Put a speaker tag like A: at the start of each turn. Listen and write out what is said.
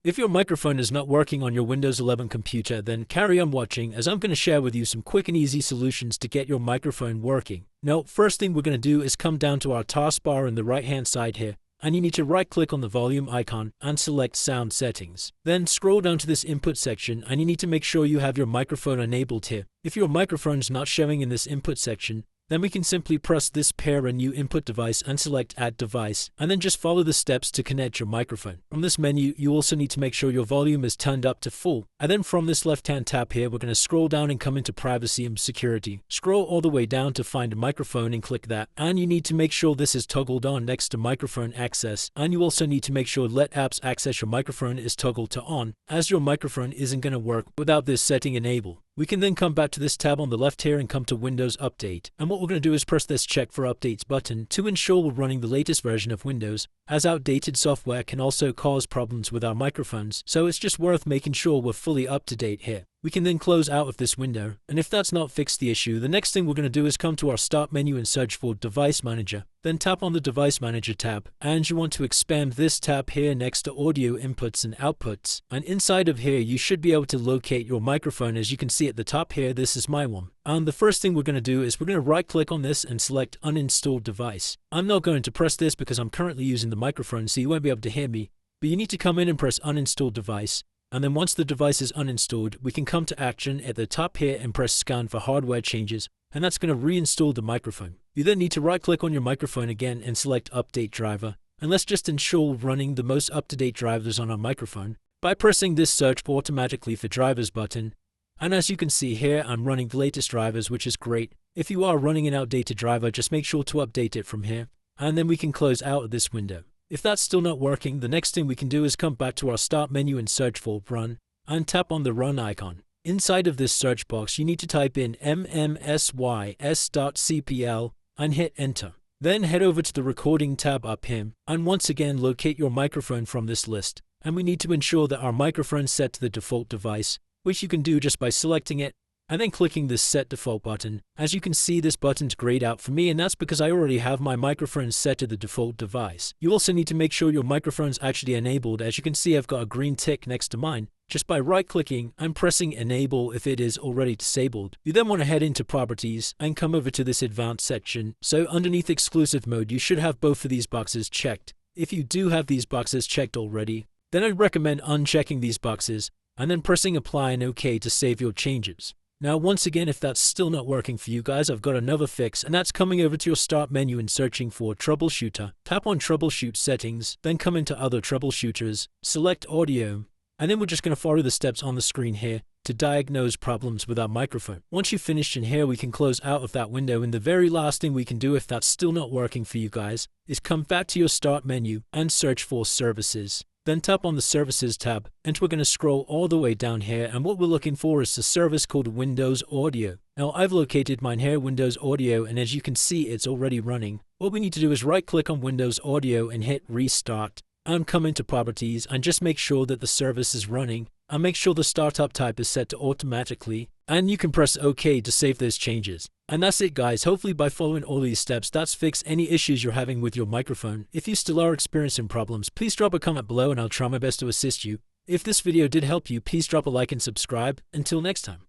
A: If your microphone is not working on your Windows 11 computer, then carry on watching as I'm going to share with you some quick and easy solutions to get your microphone working. Now, first thing we're going to do is come down to our taskbar on the right hand side here, and you need to right click on the volume icon and select sound settings. Then scroll down to this input section and you need to make sure you have your microphone enabled here. If your microphone is not showing in this input section, then we can simply press this pair a new input device and select add device, and then just follow the steps to connect your microphone. From this menu, you also need to make sure your volume is turned up to full. And then from this left hand tab here, we're going to scroll down and come into privacy and security. Scroll all the way down to find a microphone and click that. And you need to make sure this is toggled on next to microphone access. And you also need to make sure let apps access your microphone is toggled to on, as your microphone isn't going to work without this setting enabled. We can then come back to this tab on the left here and come to Windows Update. And what we're going to do is press this check for updates button to ensure we're running the latest version of Windows, as outdated software can also cause problems with our microphones, so it's just worth making sure we're fully up to date here. We can then close out of this window, and if that's not fixed the issue, the next thing we're going to do is come to our Start menu and search for Device Manager. Then tap on the Device Manager tab, and you want to expand this tab here next to Audio Inputs and Outputs. And inside of here, you should be able to locate your microphone. As you can see at the top here, this is my one. And the first thing we're going to do is we're going to right click on this and select Uninstall Device. I'm not going to press this because I'm currently using the microphone, so you won't be able to hear me, but you need to come in and press Uninstall Device. And then once the device is uninstalled, we can come to Action at the top here and press Scan for hardware changes, and that's going to reinstall the microphone. You then need to right click on your microphone again and select Update Driver, and let's just ensure running the most up-to-date drivers on our microphone by pressing this Search automatically for drivers button. And as you can see here, I'm running the latest drivers, which is great. If you are running an outdated driver, just make sure to update it from here, and then we can close out of this window. If that's still not working, the next thing we can do is come back to our Start menu and search for Run, and tap on the Run icon. Inside of this search box, you need to type in mmsys.cpl and hit Enter. Then head over to the Recording tab up here, and once again locate your microphone from this list. And we need to ensure that our microphone is set to the default device, which you can do just by selecting it and then clicking this Set Default button. As you can see, this button's grayed out for me, and that's because I already have my microphone set to the default device. You also need to make sure your microphone's actually enabled. As you can see, I've got a green tick next to mine, just by right-clicking and pressing Enable if it is already disabled. You then want to head into Properties and come over to this Advanced section. So underneath Exclusive Mode, you should have both of these boxes checked. If you do have these boxes checked already, then I'd recommend unchecking these boxes and then pressing Apply and OK to save your changes. Now, once again, if that's still not working for you guys, I've got another fix, and that's coming over to your Start menu and searching for Troubleshooter. Tap on Troubleshoot Settings, then come into Other Troubleshooters, select Audio, and then we're just going to follow the steps on the screen here to diagnose problems with our microphone. Once you've finished in here, we can close out of that window, and the very last thing we can do if that's still not working for you guys is come back to your Start menu and search for Services. Then tap on the Services tab, and we're going to scroll all the way down here, and what we're looking for is a service called Windows Audio. Now, I've located mine here, Windows Audio, and as you can see, it's already running. What we need to do is right-click on Windows Audio and hit Restart, and come into Properties, and just make sure that the service is running, and make sure the startup type is set to automatically, and you can press OK to save those changes. And that's it, guys. Hopefully by following all these steps, that's fixed any issues you're having with your microphone. If you still are experiencing problems, please drop a comment below and I'll try my best to assist you. If this video did help you, please drop a like and subscribe. Until next time.